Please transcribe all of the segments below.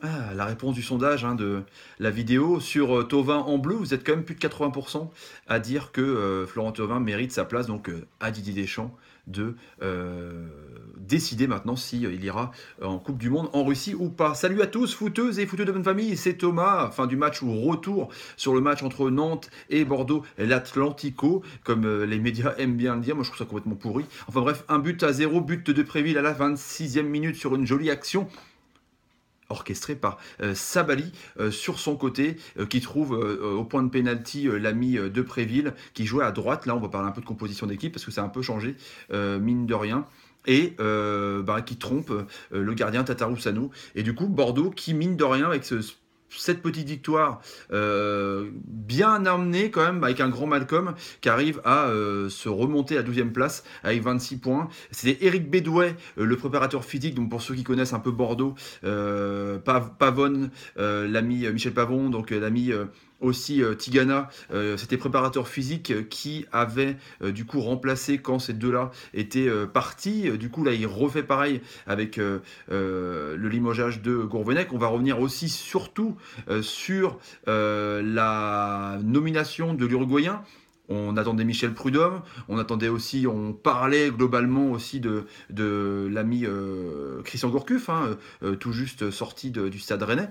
Ah, la réponse du sondage hein, de la vidéo sur Thauvin en bleu, vous êtes quand même plus de 80% à dire que Florent Thauvin mérite sa place, donc à Didier Deschamps de décider maintenant si il ira en Coupe du Monde en Russie ou pas. Salut à tous, footeuses et footeux de bonne famille, c'est Thomas, fin du match ou retour sur le match entre Nantes et Bordeaux, l'Atlantico, comme les médias aiment bien le dire, moi je trouve ça complètement pourri. Enfin bref, 1-0, but de Préville à la 26e minute sur une jolie action orchestré par Sabali sur son côté, qui trouve au point de pénalty l'ami de Préville, qui jouait à droite. Là, on va parler un peu de composition d'équipe, parce que ça a un peu changé, mine de rien. Et qui trompe le gardien Tatarusanu. Et du coup, Bordeaux, qui mine de rien, avec cette petite victoire bien amenée quand même avec un grand Malcolm qui arrive à se remonter à 12e place avec 26 points. C'était Eric Bédouet, le préparateur physique, donc pour ceux qui connaissent un peu Bordeaux, Pavone, l'ami Michel Pavon, donc l'ami aussi Tigana, c'était préparateur physique qui avait du coup remplacé quand ces deux-là étaient partis. Du coup là il refait pareil avec le limogeage de Gourvenec. On va revenir aussi surtout sur la nomination de l'Uruguayen. On attendait Michel Prudhomme, on attendait aussi, on parlait globalement aussi de l'ami Christian Gourcuff, hein, tout juste sorti du Stade Rennais.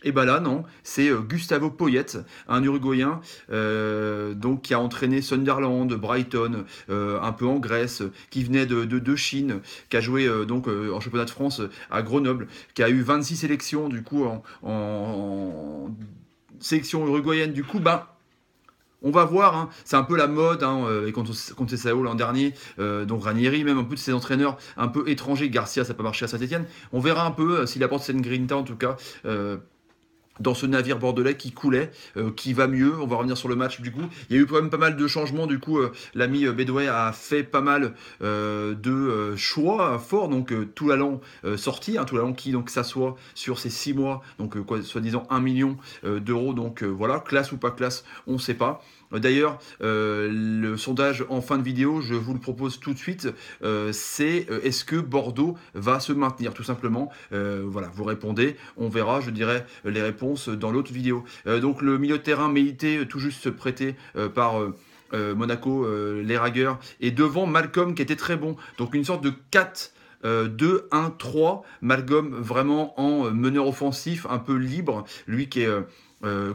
Et ben là, non, c'est Gustavo Poyet, un Uruguayen, donc qui a entraîné Sunderland, Brighton, un peu en Grèce, qui venait de Chine, qui a joué en championnat de France à Grenoble, qui a eu 26 sélections du coup en sélection uruguayenne. Du coup, on va voir, hein. C'est un peu la mode hein, contre Sao l'an dernier, donc Ranieri, même un peu de ses entraîneurs un peu étrangers, Garcia ça n'a pas marché à Saint-Etienne. On verra un peu s'il apporte cette grinta en tout cas. Dans ce navire bordelais qui coulait, qui va mieux. On va revenir sur le match du coup. Il y a eu quand même pas mal de changements. Du coup, l'ami Bédouet a fait pas mal de choix forts. Donc, Toulalan sorti. Hein, Toulalan qui donc s'assoit sur ses 6 mois. Donc, soi-disant 1 million d'euros. Donc, voilà, classe ou pas classe, on ne sait pas. D'ailleurs, le sondage en fin de vidéo, je vous le propose tout de suite, c'est est-ce que Bordeaux va se maintenir tout simplement. Voilà, vous répondez, on verra, je dirais, les réponses dans l'autre vidéo. Donc le milieu de terrain Méité, tout juste prêté par Monaco, les Ragueurs, et devant Malcolm qui était très bon. Donc une sorte de 4 2-1-3, Malcolm vraiment en meneur offensif, un peu libre, lui qui est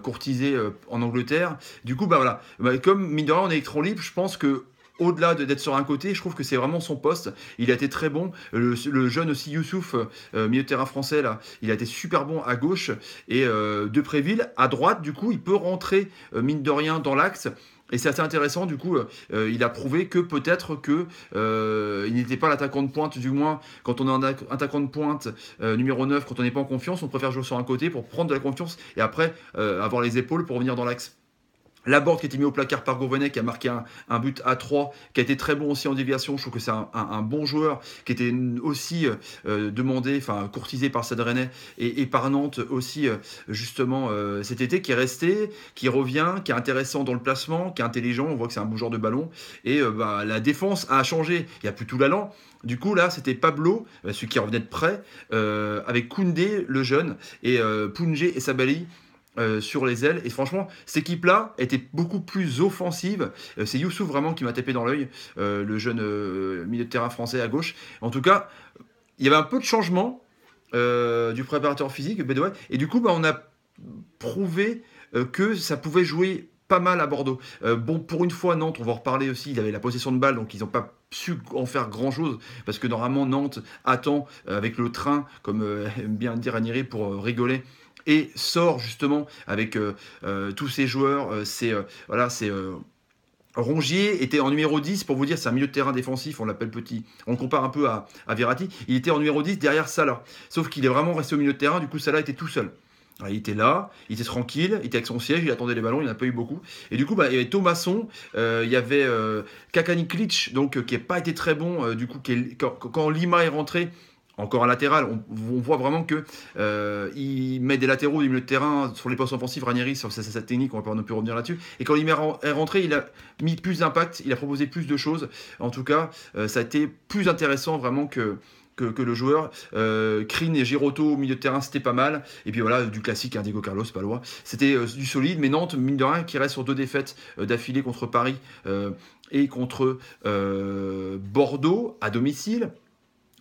courtisé en Angleterre. Du coup, voilà, comme mine de rien, on est électron libre, je pense que au-delà d'être sur un côté, je trouve que c'est vraiment son poste. Il a été très bon. Le jeune aussi Youssouf, milieu de terrain français, là, il a été super bon à gauche. Et Depréville, à droite, du coup, il peut rentrer, mine de rien, dans l'axe. Et c'est assez intéressant, du coup, il a prouvé que peut-être que il n'était pas l'attaquant de pointe, du moins quand on est un attaquant de pointe numéro 9, quand on n'est pas en confiance, on préfère jouer sur un côté pour prendre de la confiance et après avoir les épaules pour revenir dans l'axe. Laborde qui a été mis au placard par Gourvenec, qui a marqué un but à 3, qui a été très bon aussi en déviation. Je trouve que c'est un bon joueur, qui était aussi demandé, enfin courtisé par Stade Rennais et par Nantes aussi, justement, cet été, qui est resté, qui revient, qui est intéressant dans le placement, qui est intelligent. On voit que c'est un bon joueur de ballon. Et la défense a changé. Il n'y a plus tout l'allant. Du coup, là, c'était Pablo, celui qui revenait de près, avec Koundé, le jeune, et Pounjé et Sabali sur les ailes. Et franchement, cette équipe-là était beaucoup plus offensive. C'est Youssouf vraiment qui m'a tapé dans l'œil, le jeune milieu de terrain français à gauche. En tout cas, il y avait un peu de changement du préparateur physique, Bédouet. Et du coup, on a prouvé que ça pouvait jouer pas mal à Bordeaux. Bon, pour une fois, Nantes, on va en reparler aussi, il avait la possession de balle, donc ils n'ont pas su en faire grand chose, parce que normalement, Nantes attend avec le train, comme aime bien dire Ranieri, pour rigoler, et sort justement avec tous ces joueurs. C'est Rongier était en numéro 10, pour vous dire, c'est un milieu de terrain défensif, on l'appelle petit. On le compare un peu à Verratti. Il était en numéro 10 derrière Salah. Sauf qu'il est vraiment resté au milieu de terrain, du coup Salah était tout seul. Alors, il était là, il était tranquille, il était avec son siège, il attendait les ballons, il n'a pas eu beaucoup. Et du coup, il y avait Thomasson, il y avait Kakani Klitsch, donc qui n'a pas été très bon, du coup, quand Lima est rentré, encore un latéral, on voit vraiment que il met des latéraux du milieu de terrain sur les postes offensifs. Ranieri, sur sa technique, on va pas non plus revenir là-dessus. Et quand il est rentré, il a mis plus d'impact, il a proposé plus de choses. En tout cas, ça a été plus intéressant vraiment que le joueur. Krine et Giroto au milieu de terrain, c'était pas mal. Et puis voilà, du classique, hein, Diego Carlos, pas loin. C'était du solide, mais Nantes, mine de rien, qui reste sur 2 défaites d'affilée contre Paris et contre Bordeaux à domicile.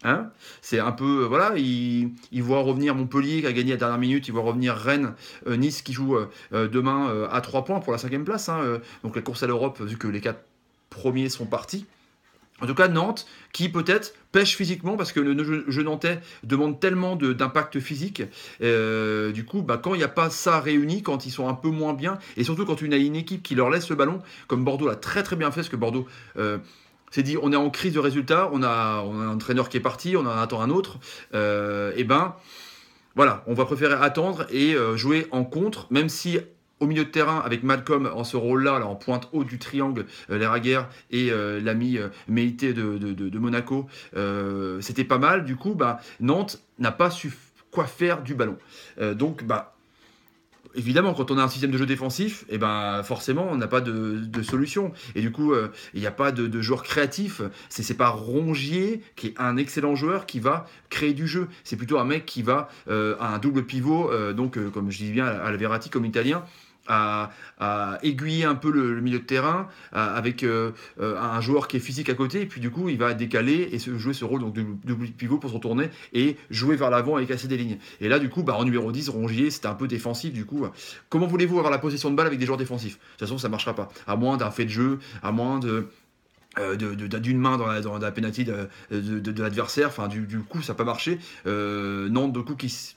Hein, c'est un peu, voilà, il voit revenir Montpellier qui a gagné à la dernière minute, il voit revenir Rennes, Nice qui joue demain à 3 points pour la 5e place. Hein, donc la course à l'Europe, vu que les 4 premiers sont partis. En tout cas, Nantes, qui peut-être pêche physiquement, parce que le jeu nantais demande tellement d'impact physique. Du coup, bah, quand il n'y a pas ça réuni, quand ils sont un peu moins bien, et surtout quand il y a une équipe qui leur laisse le ballon, comme Bordeaux l'a très très bien fait, parce que Bordeaux s'est dit, on est en crise de résultats, on a un entraîneur qui est parti, on en attend un autre, et ben voilà, on va préférer attendre et jouer en contre, même si au milieu de terrain, avec Malcolm en ce rôle-là, là, en pointe haute du triangle, Leraguer et l'ami Meïté de Monaco, c'était pas mal. Du coup, bah, Nantes n'a pas su quoi faire du ballon. Donc, bah, évidemment, quand on a un système de jeu défensif, et ben forcément, on n'a pas de solution. Et du coup, il n'y a pas de joueur créatif. C'est pas Rongier, qui est un excellent joueur, qui va créer du jeu. C'est plutôt un mec qui va à un double pivot, comme je dis bien, à la Verratti, comme italien, à aiguiller un peu le milieu de terrain avec un joueur qui est physique à côté, et puis du coup il va décaler et jouer ce rôle donc de pivot pour se retourner et jouer vers l'avant et casser des lignes. Et là du coup en numéro 10, Rongier, c'était un peu défensif. Du coup, comment voulez-vous avoir la possession de balle avec des joueurs défensifs? De toute façon ça ne marchera pas, à moins d'un fait de jeu, à moins d'une main dans la pénalty de l'adversaire. Enfin, du coup ça n'a pas marché. Nantes, du coup, qui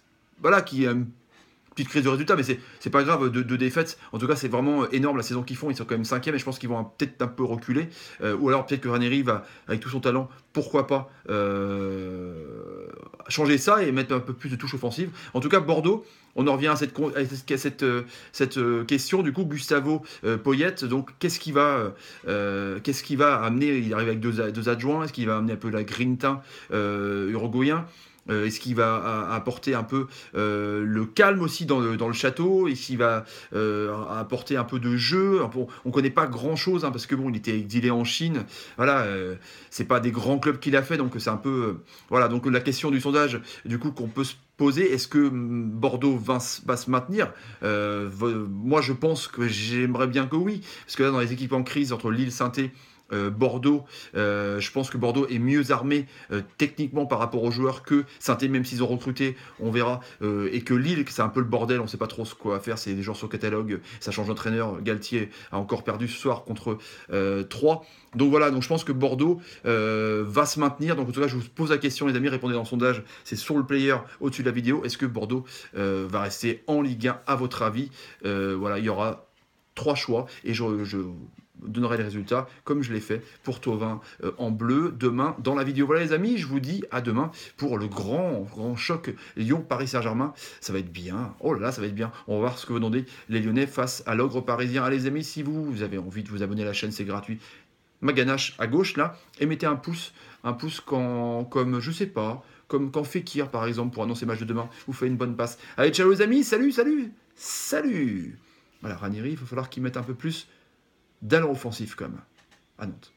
petite crise de résultat, mais c'est pas grave, de défaites. En tout cas, c'est vraiment énorme la saison qu'ils font. Ils sont quand même 5e, et je pense qu'ils vont peut-être un peu reculer. Ou alors peut-être que Ranieri va, avec tout son talent, pourquoi pas changer ça et mettre un peu plus de touche offensive. En tout cas, Bordeaux, on en revient à cette question. Du coup, Gustavo Poyet, donc qu'est-ce qu'il va amener? Il arrive avec deux adjoints. Est-ce qu'il va amener un peu la grinta uruguayen? Est-ce qu'il va apporter un peu le calme aussi dans le château? Est-ce qu'il va apporter un peu de jeu? On ne connaît pas grand-chose, hein, parce que bon, il était exilé en Chine. Voilà, c'est pas des grands clubs qu'il a fait, donc c'est un peu voilà. Donc la question du sondage, du coup, qu'on peut se poser, est-ce que Bordeaux va se maintenir? Moi, je pense que j'aimerais bien que oui, parce que là, dans les équipes en crise entre Lille, Saint-Étienne, Bordeaux, je pense que Bordeaux est mieux armé techniquement par rapport aux joueurs que Saint-Étienne, même s'ils ont recruté, on verra, et que Lille, c'est un peu le bordel, on ne sait pas trop quoi faire, c'est des joueurs sur catalogue, ça change d'entraîneur. Galtier a encore perdu ce soir contre 3. Donc voilà, donc je pense que Bordeaux va se maintenir. Donc en tout cas, je vous pose la question, les amis, répondez dans le sondage, c'est sur le player au-dessus de la vidéo. Est-ce que Bordeaux va rester en Ligue 1 à votre avis? Voilà, il y aura 3 choix et je donnerai les résultats comme je l'ai fait pour Thauvin en bleu demain dans la vidéo. Voilà les amis, je vous dis à demain pour le grand choc Lyon-Paris Saint-Germain. Ça va être bien, oh là là, ça va être bien. On va voir ce que vont donner les Lyonnais face à l'ogre parisien. Allez les amis, si vous avez envie de vous abonner à la chaîne, c'est gratuit. Ma ganache à gauche là, et mettez un pouce comme je sais pas, comme quand Fekir par exemple pour annoncer le match de demain vous fait une bonne passe. Allez, ciao les amis, salut. Voilà, Ranieri, il va falloir qu'il mette un peu plus d'allant offensif comme à Nantes.